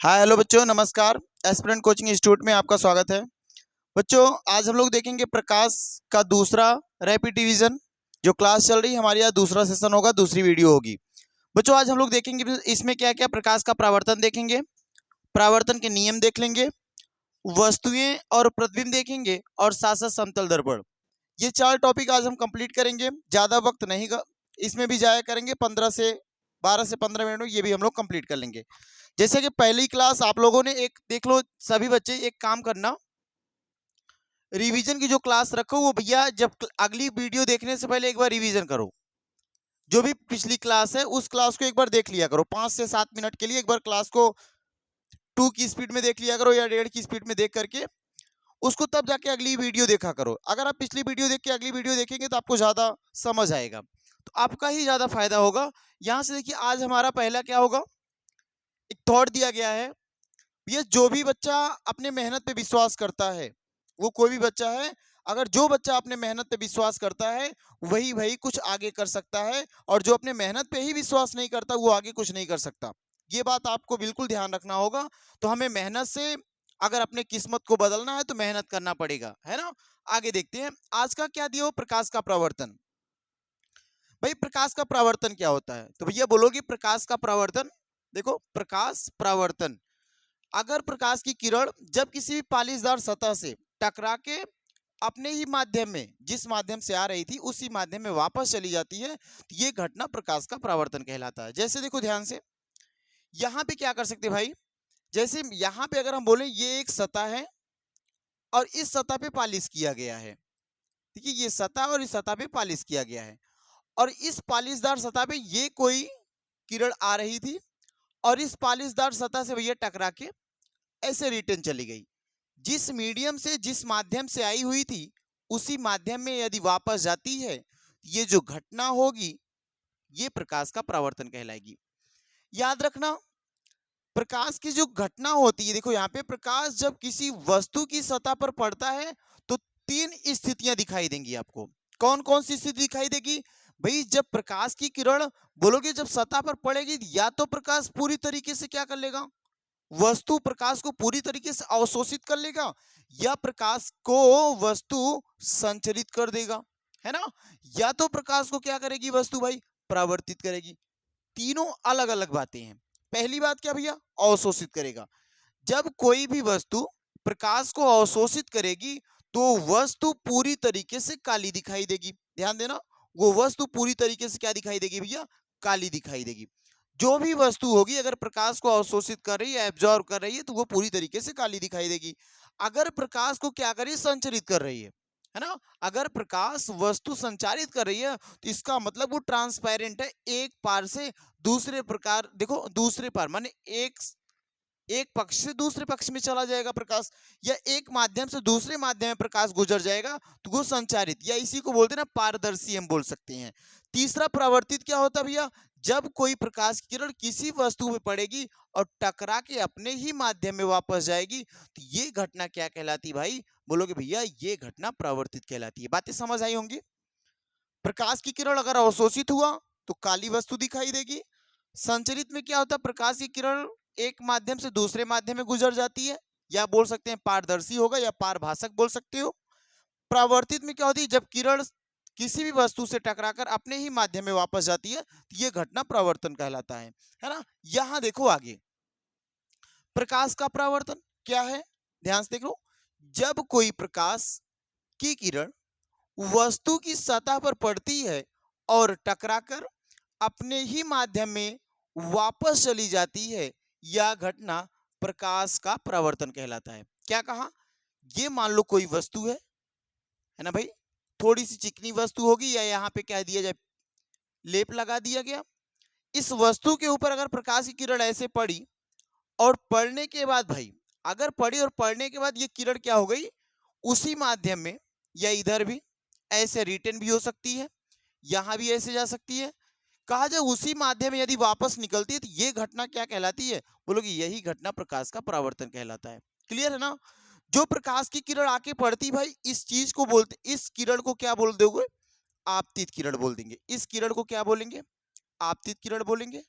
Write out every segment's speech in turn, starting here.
Hi hello बच्चों, नमस्कार। Aspirant coaching institute में आपका स्वागत है। बच्चों, आज हम लोग देखेंगे प्रकाश का दूसरा रैपिड डिवीजन। जो क्लास चल रही है हमारी, आज दूसरा सेशन होगा, दूसरी वीडियो होगी। बच्चों, आज हम लोग देखेंगे इसमें क्या क्या प्रकाश का परावर्तन देखेंगे, परावर्तन के नियम देख लेंगे, वस्तुएं और प्रतिबिंब देखेंगे और साथ साथ समतल दर्पण। ये 4 टॉपिक आज हम कंप्लीट करेंगे। ज़्यादा वक्त नहीं इसमें भी जाया करेंगे, 12 से 15 मिनट में ये भी हम लोग कंप्लीट कर लेंगे। जैसे कि पहली क्लास आप लोगों ने एक देख लो, सभी बच्चे एक काम करना, रिवीजन की जो क्लास रखो वो भैया जब अगली वीडियो देखने से पहले एक बार रिवीजन करो। जो भी पिछली क्लास है उस क्लास को एक बार देख लिया करो, 5 से 7 मिनट के लिए एक बार क्लास को 2 की स्पीड में देख लिया करो या 1.5 की स्पीड में देख करके उसको तब जाके अगली वीडियो देखा करो। अगर आप पिछली वीडियो देख के अगली वीडियो देखेंगे तो आपको ज़्यादा समझ आएगा, तो आपका ही ज़्यादा फायदा होगा। यहाँ से देखिए, आज हमारा पहला क्या होगा, एक थॉट दिया गया है। ये जो भी बच्चा अपने मेहनत पे विश्वास करता है, वो कोई भी बच्चा है, अगर जो बच्चा अपने मेहनत पे विश्वास करता है वही भाई कुछ आगे कर सकता है, और जो अपने मेहनत पे ही विश्वास नहीं करता वो आगे कुछ नहीं कर सकता। ये बात आपको बिल्कुल ध्यान रखना होगा। तो हमें मेहनत से अगर अपने किस्मत को बदलना है तो मेहनत करना पड़ेगा, है ना। आगे देखते हैं आज का क्या दिया हो, प्रकाश का प्रवर्तन। भाई प्रकाश का प्रवर्तन क्या होता है, तो भैया बोलोगे प्रकाश का प्रवर्तन। देखो, प्रकाश प्रवर्तन, अगर प्रकाश की किरण जब किसी भी पालिशदार सतह से टकरा के अपने ही माध्यम में, जिस माध्यम से आ रही थी उसी माध्यम में वापस चली जाती है, तो ये घटना प्रकाश का परावर्तन कहलाता है। जैसे देखो ध्यान से, यहाँ पे क्या कर सकते हैं भाई, जैसे यहाँ पे अगर हम बोले ये एक सतह है और इस सतह पे पालिश किया गया है, ठीक है, ये सतह और इस सतह पे पालिश किया गया है, और इस पालिशदार सतह पे ये कोई किरण आ रही थी और इस पालिशदार सतह से भैया टकरा के ऐसे रिटर्न चली गई। जिस मीडियम से, जिस माध्यम से आई हुई थी उसी माध्यम में यदि वापस जाती है, ये जो घटना होगी ये प्रकाश का परावर्तन कहलाएगी। याद रखना, प्रकाश की जो घटना होती है, देखो यहाँ पे प्रकाश जब किसी वस्तु की सतह पर पड़ता है तो 3 स्थितियां दिखाई देंगी आपको। कौन कौन सी स्थिति दिखाई देगी भाई, जब प्रकाश की किरण बोलोगे जब सतह पर पड़ेगी, या तो प्रकाश पूरी तरीके से क्या कर लेगा, वस्तु प्रकाश को पूरी तरीके से अवशोषित कर लेगा, या प्रकाश को वस्तु संचरित कर देगा, है ना। या तो प्रकाश को क्या करेगी वस्तु भाई, परावर्तित करेगी। तीनों अलग अलग बातें हैं। पहली बात क्या भैया, अवशोषित करेगा। जब कोई भी वस्तु प्रकाश को अवशोषित करेगी तो वस्तु पूरी तरीके से काली दिखाई देगी। ध्यान देना, वो वस्तु पूरी तरीके से क्या दिखाई देगी भैया, काली दिखाई देगी। जो भी वस्तु होगी अगर प्रकाश को अवशोषित कर रही है, एब्जॉर्ब कर रही है, तो वो पूरी तरीके से काली दिखाई देगी। अगर प्रकाश को क्या कर रही है, संचरित कर रही है ना। अगर प्रकाश वस्तु संचारित कर रही है तो इसका मतलब वो ट्रांसपेरेंट है। एक पार से दूसरे प्रकार, देखो दूसरे पार माने एक एक पक्ष से दूसरे पक्ष में चला जाएगा प्रकाश, या एक माध्यम से दूसरे माध्यम में प्रकाश गुजर जाएगा तो वो संचारित, या इसी को बोलते हैं ना पारदर्शी, हम बोल सकते हैं। तीसरा परावर्तित क्या होता है भैया, जब कोई प्रकाश की किरण किसी वस्तु में पड़ेगी और टकरा के अपने ही माध्यम में वापस जाएगी, तो ये घटना क्या कहलाती भाई, बोलोगे भैया ये घटना परावर्तित कहलाती है। बातें समझ आई होंगी। प्रकाश की किरण अगर अवशोषित हुआ तो काली वस्तु दिखाई देगी। संचरित में क्या होता है, प्रकाश की किरण एक माध्यम से दूसरे माध्यम में गुजर जाती है, या बोल सकते हैं पारदर्शी होगा या पारभाषक बोल सकते हो। परावर्तित में क्या होती है, जब किरण किसी भी वस्तु से टकराकर अपने ही माध्यम में वापस जाती है तो यह घटना परावर्तन कहलाता है ना। यहां देखो आगे, प्रकाश का परावर्तन क्या है, ध्यान से देखो। जब कोई प्रकाश की किरण वस्तु की सतह पर पड़ती है और टकराकर अपने ही माध्यम में वापस चली जाती है, यह घटना प्रकाश का परावर्तन कहलाता है। क्या कहा, ये मान लो कोई वस्तु है ना भाई, थोड़ी सी चिकनी वस्तु होगी, या यहाँ पे कह दिया जाए लेप लगा दिया गया। इस वस्तु के ऊपर अगर प्रकाश की किरण ऐसे पड़ी और पड़ने के बाद भाई, अगर पड़ी और पड़ने के बाद ये किरण क्या हो गई, उसी माध्यम में, या इधर भी ऐसे रिटर्न भी हो सकती है, यहां भी ऐसे जा सकती है। कहा जाए उसी माध्यम में यदि वापस निकलती है तो ये घटना क्या कहलाती है, बोलोगे यही घटना प्रकाश का परावर्तन कहलाता है। क्लियर है ना। जो प्रकाश की किरण आके पड़ती भाई, इस चीज को बोलते, इस किरण को क्या बोल दोगे, आपतित किरण बोल देंगे। इस किरण को क्या बोलेंगे, आपतित किरण बोलेंगे।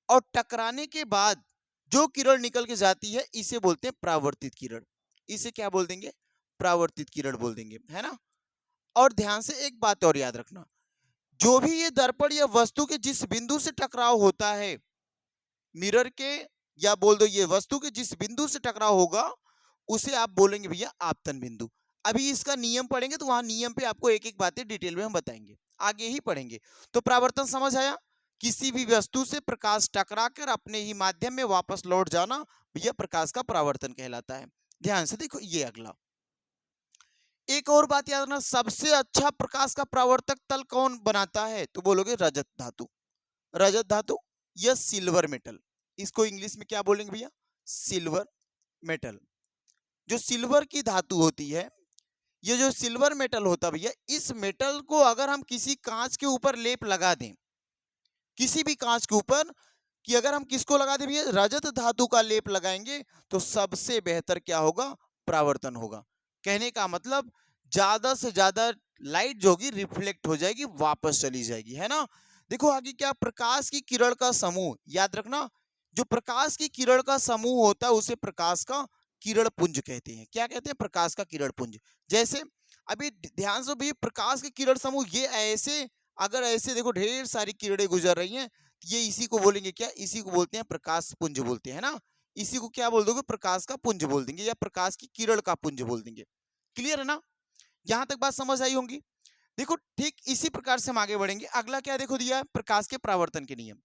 और टकराने के बाद जो किरण निकल के जाती है इसे बोलते हैं परावर्तित किरण। इसे क्या बोल देंगे? परावर्तित किरण बोल देंगे, है ना। और ध्यान से एक बात और याद रखना, जो भी ये दर्पण या वस्तु के जिस बिंदु से टकराव होता है मिरर के, या बोल दो ये वस्तु के जिस बिंदु से टकराव होगा उसे आप बोलेंगे भैया आपतन बिंदु। अभी इसका नियम पढ़ेंगे तो वहां नियम पे आपको एक एक बातें डिटेल में हम बताएंगे, आगे ही पढ़ेंगे। तो परावर्तन समझ आया? किसी भी वस्तु से प्रकाश टकराकर अपने ही माध्यम में वापस लौट जाना भैया प्रकाश का परावर्तन कहलाता है। ध्यान से देखो ये अगला एक और बात याद रखना, सबसे अच्छा प्रकाश का परावर्तक तल कौन बनाता है? तो बोलोगे रजत धातु। रजत धातु या सिल्वर मेटल, इसको इंग्लिश में क्या बोलेंगे भैया? Silver metal. जो सिल्वर की धातु होती है, ये जो सिल्वर मेटल होता है भैया, इस मेटल को अगर हम किसी कांच के ऊपर लेप लगा दें, किसी भी कांच के ऊपर, कि अगर हम किसको लगा दें भैया? रजत धातु का लेप लगाएंगे तो सबसे बेहतर क्या होगा? परावर्तन होगा। कहने का मतलब ज्यादा से ज्यादा लाइट जो होगी रिफ्लेक्ट हो जाएगी, वापस चली जाएगी, है ना। देखो आगे क्या, प्रकाश की किरण का समूह, याद रखना जो प्रकाश की किरण का समूह होता है उसे प्रकाश का किरण पुंज कहते हैं। क्या कहते हैं? प्रकाश का किरण पुंज। जैसे अभी ध्यान से भी, प्रकाश के किरण समूह ये ऐसे, अगर ऐसे देखो ढेर सारी किरणें गुजर रही हैं, ये इसी को बोलेंगे क्या? इसी को बोलते हैं प्रकाश पुंज बोलते हैं ना। इसी को क्या बोल दोगे? प्रकाश का पुंज बोल देंगे या प्रकाश की किरण का पुंज बोल देंगे। क्लियर है ना? यहां तक बात समझ आई होंगी। देखो ठीक इसी प्रकार से हम आगे बढ़ेंगे। अगला क्या देखो दिया है? प्रकाश के परावर्तन के नियम।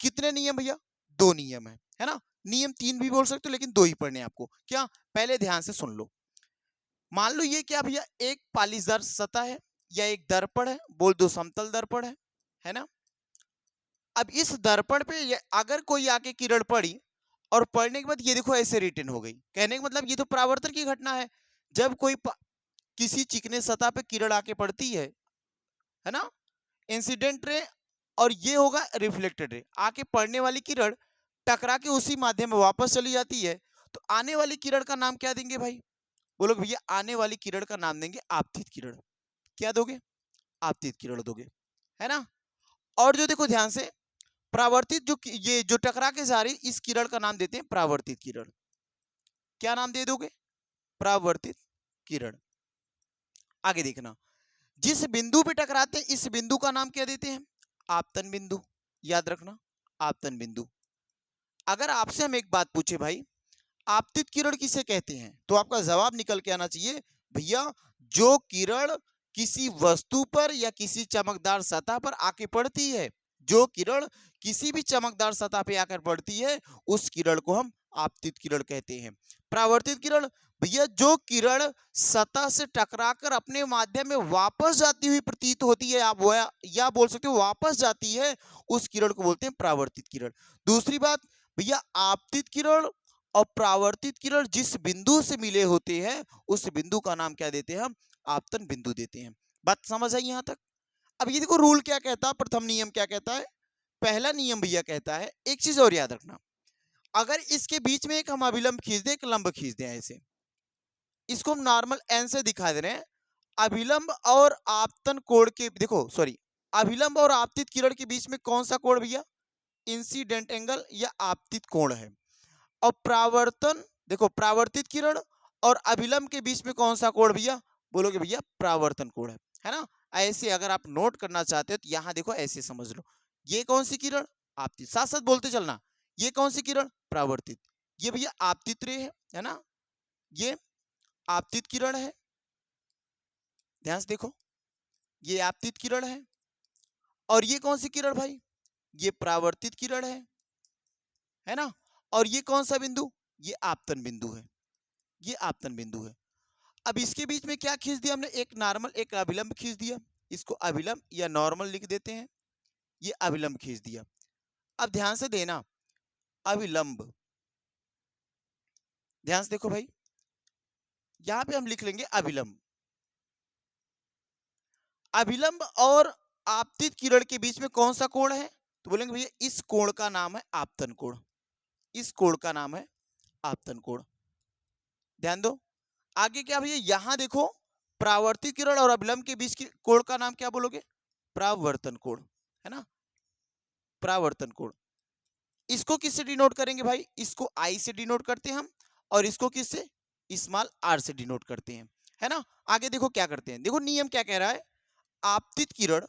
कितने नियम भैया? दो नियम है ना। नियम तीन भी बोल सकते हो लेकिन दो ही पढ़ने आपको। क्या? पहले ध्यान से सुन लो। मान लो ये क्या भैया? एक पालीदार सतह है या एक दर्पण है, बोल दो समतल दर्पण है ना। अब इस दर्पण पे अगर कोई आके किरण पड़ी और पढ़ने के बाद ये देखो ऐसे रिटर्न हो गई, कहने का मतलब ये तो परावर्तन की घटना है। जब कोई किसी चिकने सतह पे किरण आके पड़ती है ना, इंसिडेंट रे, और ये होगा रिफ्लेक्टेड रे, आके पड़ने वाली किरण टकरा के उसी माध्यम में वापस चली जाती है, तो आने वाली किरण का नाम क्या देंगे भाई? बोलो भैया आने वाली किरण का नाम देंगे आपतित किरण। क्या दोगे? आपतित किरण दोगे, है ना। और जो देखो ध्यान से, परावर्तित जो ये जो टकरा के जा रही इस किरण का नाम देते हैं परावर्तित किरण। क्या नाम दे दोगे? परावर्तित किरण। आगे देखना, जिस बिंदु पे टकराते हैं इस बिंदु का नाम क्या देते हैं? आपतन बिंदु। याद रखना, आपतन बिंदु। अगर आपसे हम एक बात पूछे भाई आपतित किरण किसे कहते हैं, तो आपका जवाब निकल के आना चाहिए भैया जो किरण किसी वस्तु पर या किसी चमकदार सतह पर आके पड़ती है, जो किरण किसी भी चमकदार सतह पे आकर पड़ती है उस किरण को हम आपतित किरण कहते हैं। परावर्तित किरण भैया जो किरण सतह से टकराकर अपने माध्यम में वापस जाती हुई प्रतीत होती है, आप वो या बोल सकते हो वापस जाती है, उस किरण को बोलते हैं परावर्तित किरण। दूसरी बात भैया आपतित किरण और परावर्तित किरण जिस बिंदु से मिले होते हैं उस बिंदु का नाम क्या देते हैं? हम आपतन बिंदु देते हैं। बात समझ आई यहां तक? अब ये देखो रूल क्या कहता है, प्रथम नियम क्या कहता है? पहला नियम भैया कहता है, एक चीज और याद रखना, अगर इसके बीच में एक हम अभिलंब खींच दें, एक लंब खींच दें ऐसे, इसको हम नॉर्मल एन से दिखा दे रहे हैं। अभिलंब और आपतन कोण के, देखो सॉरी, अभिलंब और आपतित किरण के बीच में कौन सा कोण भैया? इंसिडेंट एंगल या आपतित कोण है। और परावर्तन, देखो परावर्तित किरण और अभिलंब के बीच में कौन सा कोण भैया? बोलोगे भैया परावर्तन कोण है ना। ऐसे अगर आप नोट करना चाहते हो तो यहां देखो ऐसे समझ लो, ये कौन सी किरण? आपतित। साथ साथ बोलते चलना, ये कौन सी किरण? परावर्तित। ये भैया आपतित रे है ना, ये आपतित किरण है। ध्यान से देखो, ये आपतित किरण है। और ये कौन सी किरण भाई? ये परावर्तित किरण है ना। और ये कौन सा बिंदु? ये आपतन बिंदु है, ये आपतन बिंदु है। अब इसके बीच में क्या खींच दिया हमने? एक नॉर्मल, एक अभिलंब खींच दिया, इसको अभिलंब या नॉर्मल लिख देते हैं, ये अभिलंब खींच दिया। अब ध्यान से देना, अभिलंब, ध्यान से देखो भाई, यहां पे हम लिख लेंगे अभिलंब। अभिलंब और आपतित किरण के बीच में कौन सा कोण है? तो बोलेंगे भैया इस कोण का नाम है आपतन कोण, इस कोण का नाम है आपतन कोण। ध्यान दो, आगे क्या भैया, यहां देखो परावर्तित किरण और अभिलंब के बीच के कोण का नाम क्या बोलोगे? परावर्तन कोण, है ना, परावर्तन कोण। इसको किससे डिनोट करेंगे भाई? इसको आई से डिनोट करते हैं हम, और इसको किससे? स्मॉल आर से डिनोट करते हैं, है ना। आगे देखो क्या करते हैं, देखो नियम क्या कह रहा है। आपतित किरण,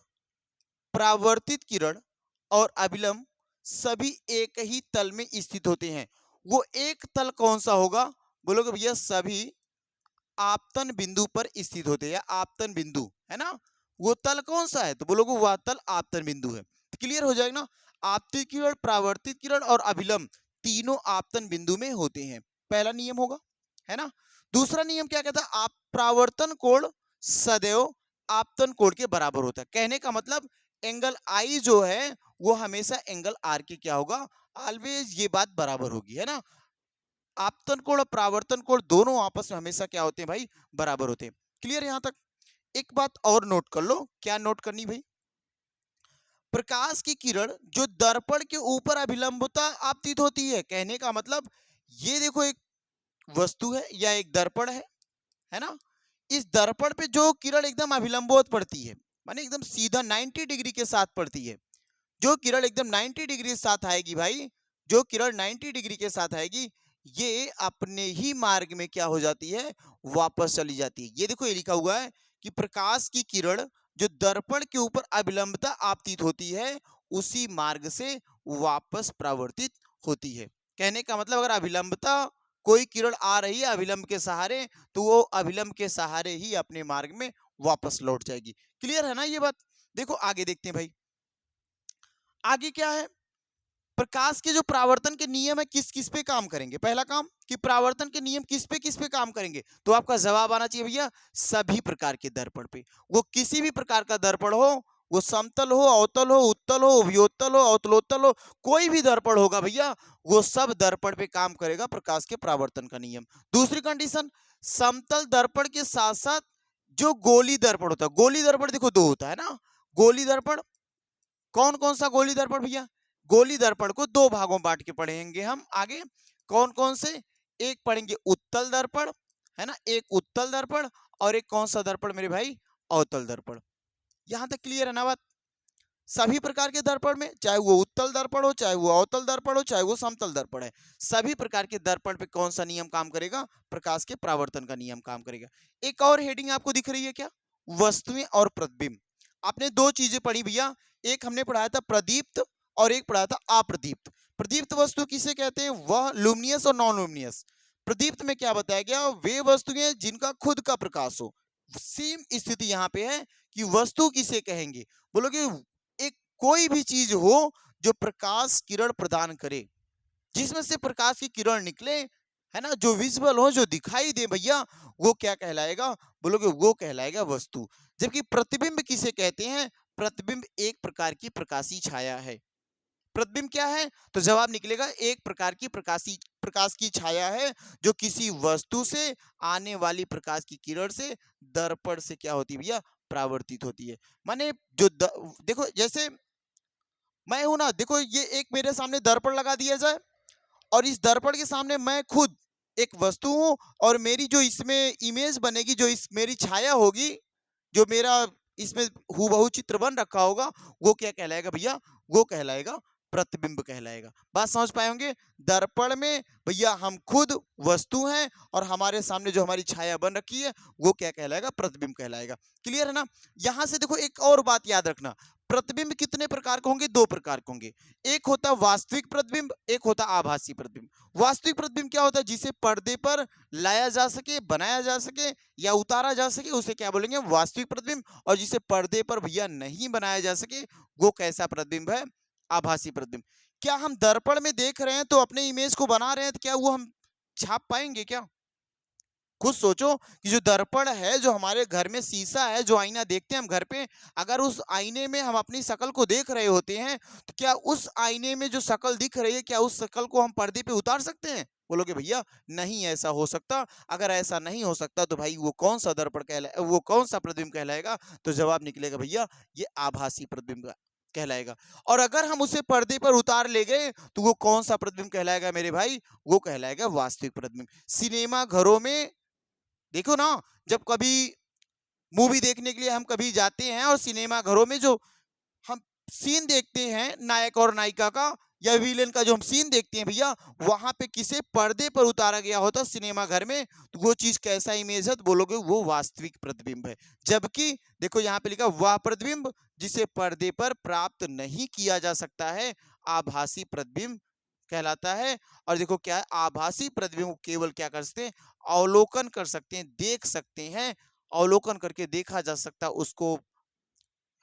परावर्तित किरण और अभिलंब सभी एक ही तल में स्थित होते हैं। वो एक तल कौन सा होगा? बोलोगे भैया सभी आपतन बिंदु पर स्थित होते हैं, आपतन बिंदु, है ना। वो तल कौन सा है? तो बोलोगे वह तल आपतन बिंदु है। क्लियर हो जाएगा ना। आपतित किरण, परावर्तित किरण और अभिलंब तीनों आपतन बिंदु में होते हैं, पहला नियम होगा, है ना। दूसरा नियम क्या कहता है? आप परावर्तन कोण सदैव आपतन कोण के बराबर होता है। कहने का मतलब एंगल आई जो है वो हमेशा एंगल आर के क्या होगा? ऑलवेज ये बात बराबर होगी, है ना। आपतन कोण और परावर्तन कोण दोनों आपस में हमेशा क्या होते हैं भाई? बराबर होते हैं। क्लियर यहां तक? एक बात और नोट कर लो, क्या नोट करनी भाई? प्रकाश की किरण जो दर्पण के ऊपर अभिलंबता आपतित होती है, कहने का मतलब ये देखो एक वस्तु है या एक दर्पण है ना। इस दर्पण पे जो किरण एकदम अभिलंबोत पड़ती है, माने एकदम सीधा 90 डिग्री के साथ पड़ती है, जो किरण एकदम 90 डिग्री के साथ आएगी भाई, जो किरण 90 डिग्री के साथ आएगी, ये अपने ही मार्ग में क्या हो जाती है? वापस चली जाती है। ये देखो ये लिखा हुआ है कि प्रकाश की किरण जो दर्पण के ऊपर अभिलंबता आपतित होती है, उसी मार्ग से वापस प्रवर्तित होती है। कहने का मतलब अगर अभिलंबता कोई किरण आ रही है अभिलंब के सहारे, तो वो अभिलंब के सहारे ही अपने मार्ग में वापस लौट जाएगी। क्लियर है ना ये बात? देखो आगे देखते हैं भाई। आगे क्या है? प्रकाश के जो परावर्तन के नियम है किस किस पे काम करेंगे? पहला काम कि परावर्तन के नियम किस पे काम करेंगे? तो आपका जवाब आना चाहिए भैया सभी प्रकार के दर्पण पे। वो किसी भी प्रकार का दर्पण हो, वो समतल हो, अवतल हो, उत्तल हो, व्योत्तल हो, अवतलोत्तल हो, कोई भी दर्पण होगा भैया, वो सब दर्पण पे काम करेगा प्रकाश के परावर्तन का नियम। दूसरी कंडीशन, समतल दर्पण के साथ साथ जो गोली दर्पण होता है, गोली दर्पण देखो दो होता है ना। गोली दर्पण कौन कौन सा गोली दर्पण भैया? गोली दर्पण को दो भागों में बांट के पढ़ेंगे हम आगे। कौन कौन से? एक पढ़ेंगे उत्तल दर्पण, है ना, एक उत्तल दर्पण, और एक कौन सा दर्पण मेरे भाई? अवतल दर्पण। यहां तक क्लियर है ना बात? सभी प्रकार के दर्पण में, चाहे वो उत्तल दर्पण हो, चाहे वो अवतल दर्पण हो, चाहे वो समतल दर्पण है, सभी प्रकार के दर्पण पे कौन सा नियम काम करेगा? प्रकाश के परावर्तन का नियम काम करेगा। एक और हेडिंग आपको दिख रही है क्या? वस्तुएं और प्रतिबिंब। आपने दो चीजें पढ़ी भैया, एक हमने पढ़ाया था प्रदीप्त और एक पढ़ाया था अप्रदीप्त। प्रदीप्त वस्तु किसे कहते हैं? वह लुमिनियस और नॉन लुमिनियस। प्रदीप्त में क्या बताया गया? वे वस्तुएं जिनका खुद का प्रकाश हो। सेम स्थिति यहाँ पे है कि वस्तु किसे कहेंगे? बोलोगे एक कोई भी चीज हो जो प्रकाश किरण प्रदान करे, जिसमें से प्रकाश की किरण निकले, है ना, जो विजिबल हो, जो दिखाई दे भैया, वो क्या कहलाएगा? बोलोगे वो कहलाएगा वस्तु। जबकि प्रतिबिंब किसे कहते हैं? प्रतिबिंब एक प्रकार की प्रकाशी छाया है। प्रतिबिंब क्या है? तो जवाब निकलेगा एक प्रकार की प्रकाश की छाया है, जो किसी वस्तु से आने वाली प्रकाश की किरण से दर्पण से क्या होती है भैया? परावर्तित होती है। माने जो देखो जैसे मैं हूं ना, देखो ये एक मेरे सामने दर्पण लगा दिया जाए, और इस दर्पण के सामने मैं खुद एक वस्तु हूं, और मेरी जो इसमें इमेज बनेगी, जो इस मेरी छाया होगी, जो मेरा इसमें हूबहू चित्र बन रखा होगा, वो क्या कहलाएगा भैया? वो कहलाएगा प्रतिबिंब कहलाएगा। बात समझ पाए होंगे? दर्पण में भैया हम खुद वस्तु हैं, और हमारे सामने जो हमारी छाया बन रखी है, वो क्या कहलाएगा? प्रतिबिंब कहलाएगा। क्लियर है ना? यहां से देखो एक और बात याद रखना, प्रतिबिंब कितने प्रकार के होंगे? दो प्रकार के होंगे। एक होता वास्तविक प्रतिबिंब, एक होता आभासी प्रतिबिंब। वास्तविक प्रतिबिंब क्या होता है? जिसे पर्दे पर लाया जा सके, बनाया जा सके या उतारा जा सके, उसे क्या बोलेंगे? वास्तविक प्रतिबिंब। और जिसे पर्दे पर भैया नहीं बनाया जा सके, वो कैसा प्रतिबिंब है? आभासी प्रतिबिंब। क्या हम दर्पण में देख रहे हैं तो अपने इमेज को बना रहे हैं, तो क्या वो हम छाप पाएंगे क्या? खुद सोचो कि जो दर्पण है, जो हमारे घर में शीशा है, जो आईना देखते हैं हम घर पे, अगर उस आईने में हम अपनी शक्ल को देख रहे होते हैं, तो क्या उस आईने में जो शक्ल दिख रही है, क्या उस शक्ल को हम पर्दे पे उतार सकते हैं? बोलोगे भैया नहीं ऐसा हो सकता। अगर ऐसा नहीं हो सकता तो भाई वो कौन सा दर्पण कहलाए, वो कौन सा प्रतिबिंब कहलाएगा? तो जवाब निकलेगा भैया ये आभासी प्रतिबिंब कहलाएगा। और अगर हम उसे पर्दे पर उतार ले गए तो वो कौन सा प्रतिबिंब कहलाएगा मेरे भाई? वो कहलाएगा वास्तविक प्रतिबिंब। सिनेमा घरों में देखो ना, जब कभी मूवी देखने के लिए हम कभी जाते हैं, और सिनेमा घरों में जो हम सीन देखते हैं नायक और नायिका का, या विलेन का जो हम सीन देखते हैं भैया, वहां पे किसे पर्दे पर उतारा गया होता सिनेमा घर में, तो वो चीज कैसा इमेज है, तो बोलोगे वो वास्तविक प्रतिबिंब है। जबकि देखो यहाँ पे लिखा वह प्रतिबिंब जिसे पर्दे पर प्राप्त नहीं किया जा सकता है आभासी प्रतिबिंब कहलाता है। और देखो क्या है, आभासी प्रतिबिंब को केवल क्या कर सकते हैं, अवलोकन कर सकते हैं, देख सकते हैं, अवलोकन करके देखा जा सकता, उसको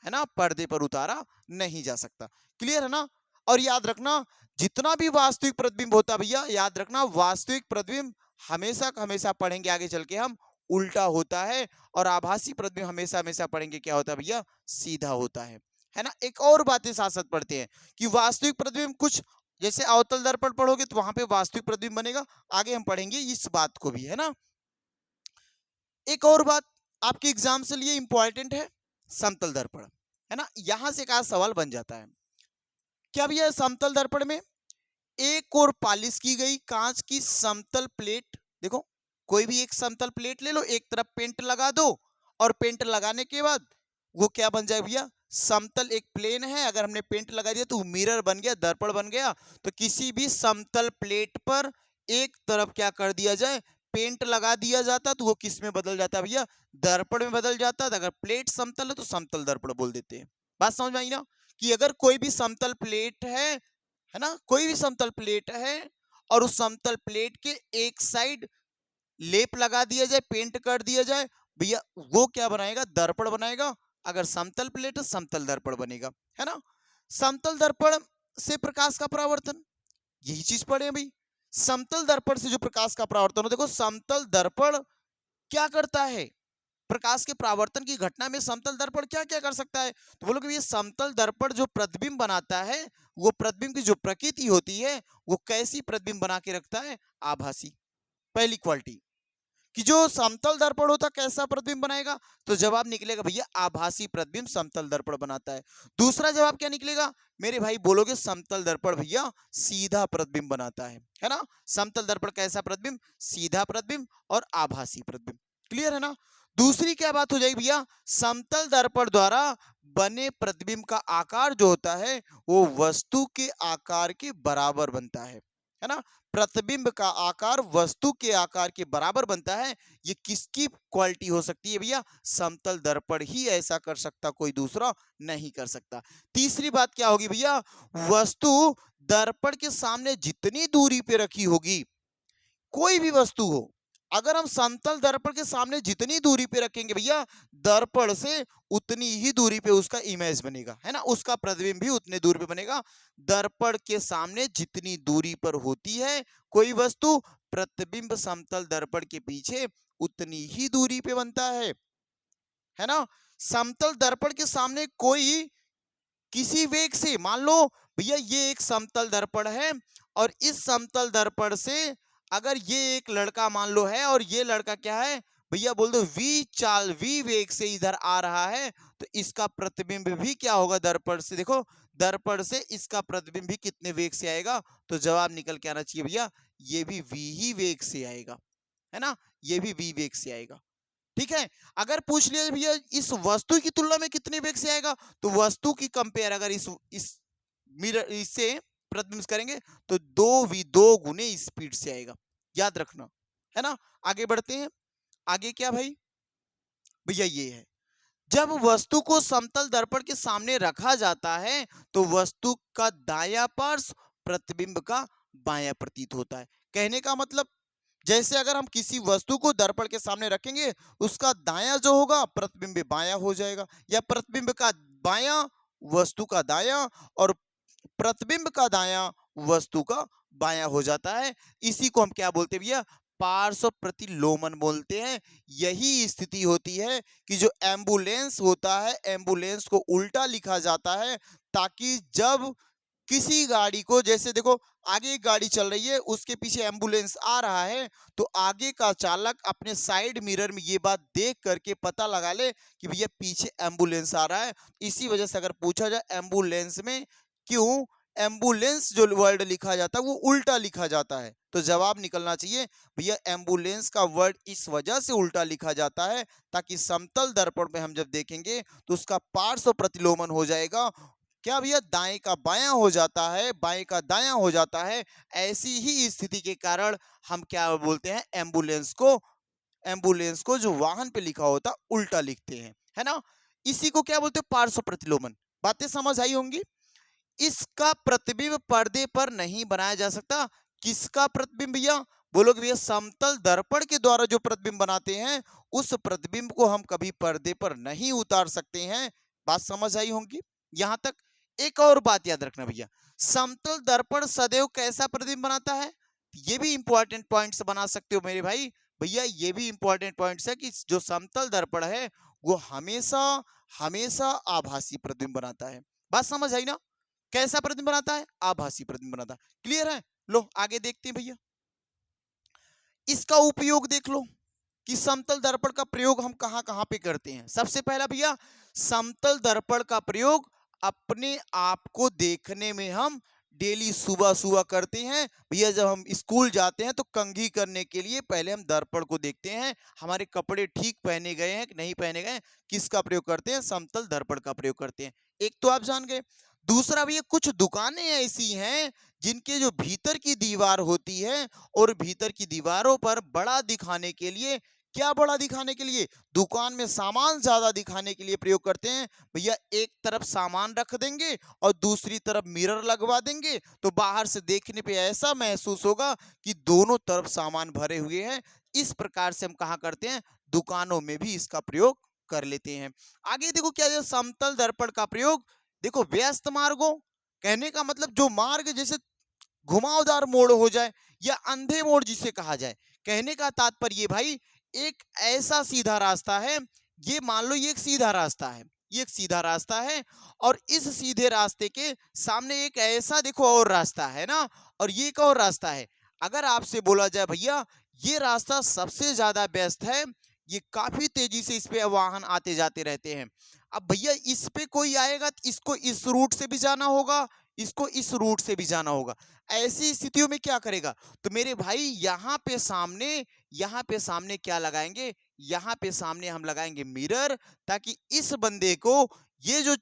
है ना पर्दे पर उतारा नहीं जा सकता। क्लियर है ना। और याद रखना, जितना भी वास्तविक प्रतिबिंब होता भैया, याद रखना वास्तविक प्रतिबिंब हमेशा का हमेशा पढ़ेंगे आगे चल के हम, उल्टा होता है। और आभासी प्रतिबिंब हमेशा हमेशा पढ़ेंगे क्या होता है भैया, सीधा होता है ना। एक और बातें साथ साथ पढ़ते हैं कि वास्तविक प्रतिबिंब कुछ, जैसे अवतल दर्पण पढ़ोगे तो वहां पे वास्तविक प्रतिबिंब बनेगा, आगे हम पढ़ेंगे इस बात को भी, है ना। एक और बात आपके एग्जाम से लिए इंपॉर्टेंट है, समतल दर्पण, है ना। यहां से एक आज सवाल बन जाता है, क्या भैया समतल दर्पण में एक और पॉलिश की गई कांच की समतल प्लेट, देखो कोई भी एक समतल प्लेट ले लो, एक तरफ पेंट लगा दो, और पेंट लगाने के बाद वो क्या बन जाए भैया, समतल एक प्लेन है, अगर हमने पेंट लगा दिया तो मिरर बन गया, दर्पण बन गया। तो किसी भी समतल प्लेट पर एक तरफ क्या कर दिया जाए, पेंट लगा दिया जाता, तो वो किस में बदल जाता है भैया, दर्पण में बदल जाता। अगर प्लेट समतल है तो समतल दर्पण बोल देते हैं। बात समझ में आई ना, कि अगर कोई भी समतल प्लेट है ना, कोई भी समतल प्लेट है और उस समतल प्लेट के एक साइड लेप लगा दिया जाए, पेंट कर दिया जाए भैया, वो क्या बनाएगा, दर्पण बनाएगा। अगर समतल प्लेट है समतल दर्पण बनेगा, है ना। समतल दर्पण से प्रकाश का परावर्तन, यही चीज पढ़े भाई। समतल दर्पण से जो प्रकाश का परावर्तन हो, देखो समतल दर्पण क्या करता है, प्रकाश के परावर्तन की घटना में समतल दर्पण क्या क्या कर सकता है, तो बोलो कि ये समतल दर्पण जो प्रतिबिंब बनाता है, वो प्रतिबिंब की जो प्रकृति होती है वो कैसी प्रतिबिंब बना के रखता है, आभासी। पहली क्वालिटी कि जो समतल दर्पण होता कैसा प्रतिबिंब बनाएगा, तो जवाब निकलेगा भैया आभासी प्रतिबिंब समतल दर्पण बनाता है। दूसरा जवाब क्या निकलेगा मेरे भाई, बोलोगे समतल दर्पण भैया सीधा प्रतिबिंब बनाता है ना। समतल दर्पण कैसा प्रतिबिंब, सीधा प्रतिबिंब और आभासी प्रतिबिंब। क्लियर है ना। दूसरी क्या बात हो जाएगी भैया, समतल दर्पण द्वारा बने प्रतिबिंब का आकार जो होता है वो वस्तु के आकार के बराबर बनता है ना। प्रतिबिंब का आकार वस्तु के आकार के बराबर बनता है। ये किसकी क्वालिटी हो सकती है भैया, समतल दर्पण ही ऐसा कर सकता, कोई दूसरा नहीं कर सकता। तीसरी बात क्या होगी भैया, वस्तु दर्पण के सामने जितनी दूरी पे रखी होगी, कोई भी वस्तु हो, अगर हम समतल दर्पण के सामने जितनी दूरी पे रखेंगे भैया, दर्पण से उतनी ही दूरी पे उसका इमेज बनेगा, है ना, उसका प्रतिबिंब भी उतने दूरी पे बनेगा। दर्पण के सामने जितनी दूरी पर होती है कोई वस्तु, प्रतिबिंब समतल दर्पण के पीछे उतनी ही दूरी पे बनता है ना। समतल दर्पण के सामने कोई किसी वेग से, मान लो भैया ये एक समतल दर्पण है, और इस समतल दर्पण से अगर ये एक लड़का मान लो है, और ये लड़का क्या है भैया, बोल दो वी वेग से इधर आ रहा है, तो इसका प्रतिबिंब भी क्या होगा दर्पण से, देखो दर्पण से इसका प्रतिबिंब भी कितने वेग से आएगा, तो जवाब निकल के आना चाहिए भैया, ये भी वी ही वेग से आएगा, है ना, ये भी वी वेग से आएगा। ठीक है। अगर पूछ लिया भैया इस वस्तु की तुलना में कितने वेग से आएगा, तो वस्तु की कंपेयर अगर इस मिरर इससे प्रतिबिंब करेंगे तो दो गुने स्पीड से आएगा, याद रखना, है ना। आगे बढ़ते हैं, आगे क्या भाई भैया, ये है जब वस्तु को समतल दर्पण के सामने रखा जाता है तो वस्तु का दायां पार्श्व प्रतिबिंब का बायां प्रतीत होता है। कहने का मतलब, जैसे अगर हम किसी वस्तु को दर्पण के सामने रखेंगे, उसका दायां जो होगा प्रतिबिंब बायां हो जाएगा, या प्रतिबिंब का बायां वस्तु का दायां, और प्रतिबिंब का दायां वस्तु का बायां हो जाता है। इसी को हम क्या बोलते हैं भैया, पार्श्व प्रतिलोमन बोलते हैं। यही स्थिति होती है कि जो एम्बुलेंस होता है, एम्बुलेंस को उल्टा लिखा जाता है, ताकि जब किसी गाड़ी को, जैसे देखो आगे एक गाड़ी चल रही है, उसके पीछे एम्बुलेंस आ रहा है, तो आगे का चालक अपने साइड मिरर में ये बात देख करके पता लगा ले कि भैया पीछे एम्बुलेंस आ रहा है। इसी वजह से अगर पूछा जाए एम्बुलेंस में क्यों एम्बुलेंस जो वर्ड लिखा जाता है वो उल्टा लिखा जाता है, तो जवाब निकलना चाहिए भैया एम्बुलेंस का वर्ड इस वजह से उल्टा लिखा जाता है ताकि समतल दर्पण में हम जब देखेंगे तो उसका पार्श्व प्रतिलोमन हो जाएगा, क्या भैया, दाएं का बायां हो जाता है, बाएं का दायां हो जाता है। ऐसी ही स्थिति के कारण हम क्या बोलते हैं, एम्बुलेंस को जो वाहन पे लिखा होता उल्टा लिखते हैं, है ना। इसी को क्या बोलते हैं, पार्श्व प्रतिलोमन। बातें समझ आई होंगी। इसका प्रतिबिंब पर्दे पर नहीं बनाया जा सकता। किसका प्रतिबिंब भैया, बोलोगे भैया समतल दर्पण के द्वारा जो प्रतिबिंब बनाते हैं उस प्रतिबिंब को हम कभी पर्दे पर नहीं उतार सकते हैं। बात समझ आई होंगी यहां तक। एक और बात याद रखना भैया, समतल दर्पण सदैव कैसा प्रतिबिंब बनाता है, ये भी इंपॉर्टेंट पॉइंट्स बना सकते हो मेरे भाई। भैया ये भी इंपॉर्टेंट पॉइंट्स है कि जो समतल दर्पण है वो हमेशा हमेशा आभासी प्रतिबिंब बनाता है। बात समझ आई ना। कैसा प्रतिबिंब बनाता है, आभासी प्रतिबिंब बनाता है। क्लियर है। लो आगे देखते हैं भैया, इसका उपयोग देख लो कि समतल दर्पण का प्रयोग हम कहां कहां पे करते हैं। सबसे पहला भैया, समतल दर्पण का प्रयोग अपने आप को देखने में हम डेली सुबह सुबह करते हैं भैया। जब हम स्कूल जाते हैं तो कंघी करने के लिए पहले हम दर्पण को देखते हैं, हमारे कपड़े ठीक पहने गए हैं कि नहीं पहने गए। किसका प्रयोग करते हैं, समतल दर्पण का प्रयोग करते हैं। एक तो आप जान गए। दूसरा भैया, कुछ दुकानें ऐसी हैं जिनके जो भीतर की दीवार होती है और भीतर की दीवारों पर बड़ा दिखाने के लिए, क्या बड़ा दिखाने के लिए, दुकान में सामान ज्यादा दिखाने के लिए प्रयोग करते हैं भैया। एक तरफ सामान रख देंगे और दूसरी तरफ मिरर लगवा देंगे तो बाहर से देखने पे ऐसा महसूस होगा कि दोनों तरफ सामान भरे हुए हैं। इस प्रकार से हम कहा करते हैं, दुकानों में भी इसका प्रयोग कर लेते हैं। आगे देखो क्या है, समतल दर्पण का प्रयोग देखो व्यस्त मार्गों, कहने का मतलब जो मार्ग जैसे घुमावदार मोड़ हो जाए या अंधे मोड़ जिसे कहा जाए। कहने का तात्पर्य भाई, एक ऐसा सीधा रास्ता है, ये मान लो ये एक सीधा रास्ता है, ये एक सीधा रास्ता है और इस सीधे रास्ते के सामने एक ऐसा देखो और रास्ता है ना, और ये एक और रास्ता है। अगर आपसे बोला जाए भैया ये रास्ता सबसे ज्यादा व्यस्त है, ये काफी तेजी से इस पे वाहन आते जाते रहते हैं। अब भैया इस पे कोई आएगा तो इसको इस रूट से भी जाना होगा, इसको इस रूट से भी जाना होगा। ऐसी स्थितियों में क्या करेगा, तो मेरे भाई यहाँ पे सामने क्या लगाएंगे, यहाँ पे सामने हम लगाएंगे मिरर, ताकि इस बंदे को, ये जो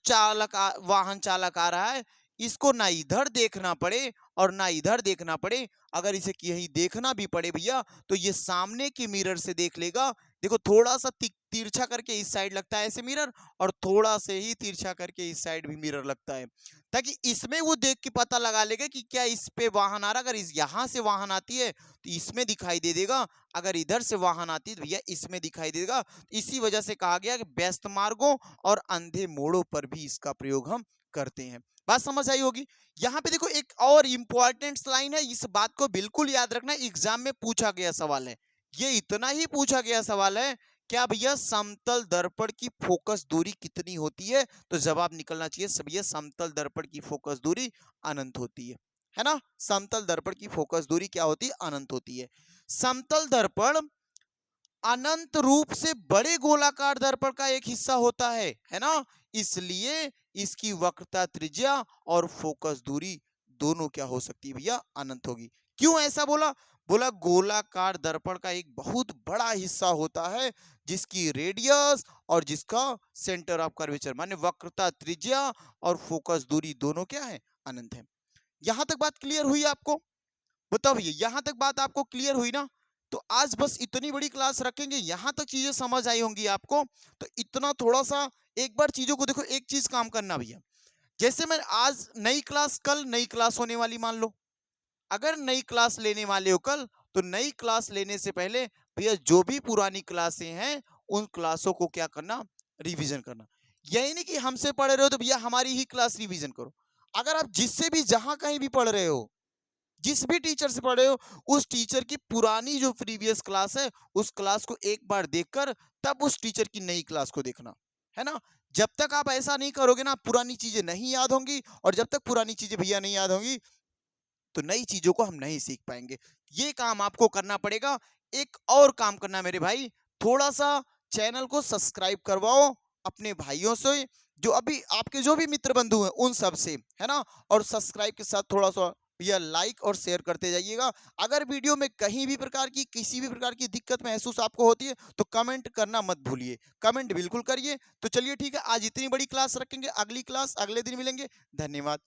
वाहन चालक आ रहा है, इसको ना इधर देखना पड़े और ना इधर देखना पड़े। अगर इसे कहीं देखना भी पड़े भैया तो ये सामने के मिरर से देख लेगा। देखो थोड़ा सा तिरछा करके इस साइड लगता है ऐसे मिरर, और थोड़ा से ही तिरछा करके इस साइड भी मिरर लगता है, ताकि इसमें वो देख के पता लगा लेगा कि क्या इस पे वाहन आ रहा। अगर इस यहां से वाहन आती है तो इसमें दिखाई दे देगा, अगर इधर से वाहन आती है तो भैया इसमें दिखाई देगा। इसी वजह से कहा गया कि व्यस्त मार्गों और अंधे मोड़ों पर भी इसका प्रयोग हम करते हैं। बात समझ आई होगी। यहाँ पे देखो एक और इंपॉर्टेंट लाइन है, इस बात को बिल्कुल याद रखना, एग्जाम में पूछा गया सवाल है, ये इतना ही पूछा गया सवाल है। क्या भैया समतल दर्पण की फोकस दूरी कितनी होती है, तो जवाब निकलना चाहिए भैया समतल दर्पण की फोकस दूरी अनंत होती है ना। समतल दर्पण की फोकस दूरी क्या होती है, अनंत होती है। समतल दर्पण अनंत रूप से बड़े गोलाकार दर्पण का एक हिस्सा होता है ना, इसलिए इसकी वक्रता त्रिज्या और फोकस दूरी दोनों क्या हो सकती है भैया, अनंत होगी। क्यों ऐसा बोला, बोला गोलाकार दर्पण का एक बहुत बड़ा हिस्सा होता है जिसकी रेडियस और जिसका सेंटर ऑफ कर्वेचर माने वक्रता त्रिज्या और फोकस दूरी दोनों क्या है, अनंत है। यहां तक बात क्लियर हुई आपको, बताओ भैया यहां तक बात आपको क्लियर हुई ना। तो आज बस इतनी बड़ी क्लास रखेंगे, यहां तक चीजें समझ आई होंगी आपको। तो इतना थोड़ा सा एक बार चीजों को देखो, एक चीज काम करना भैया, जैसे मैं आज नई क्लास, कल नई क्लास होने वाली मान लो, अगर नई क्लास लेने वाले हो कल, तो नई क्लास लेने से पहले भैया जो भी पुरानी क्लासें हैं उन क्लासों को क्या करना, रिवीजन करना। यही नहीं कि हमसे पढ़ रहे हो तो भैया हमारी ही क्लास रिवीजन करो। अगर आप जिससे भी जहां कहीं भी पढ़ रहे हो, जिस भी टीचर से पढ़े हो, उस टीचर की पुरानी जो प्रीवियस क्लास है उस क्लास को एक बार देखकर तब उस टीचर की नई क्लास को देखना, है ना। जब तक आप ऐसा नहीं करोगे ना, पुरानी चीजें नहीं याद होंगी, और जब तक पुरानी चीजें भैया नहीं याद होंगी तो नई चीजों को हम नहीं सीख पाएंगे। ये काम आपको करना पड़ेगा। एक और काम करना मेरे भाई, थोड़ा सा चैनल को सब्सक्राइब करवाओ अपने भाइयों से, जो अभी आपके जो भी मित्र बंधु हैं उन सब से, है ना। और सब्सक्राइब के साथ थोड़ा सा भैया लाइक और शेयर करते जाइएगा। अगर वीडियो में कहीं भी प्रकार की किसी भी प्रकार की दिक्कत महसूस आपको होती है तो कमेंट करना मत भूलिए, कमेंट बिल्कुल करिए। तो चलिए ठीक है, आज इतनी बड़ी क्लास रखेंगे, अगली क्लास अगले दिन मिलेंगे। धन्यवाद।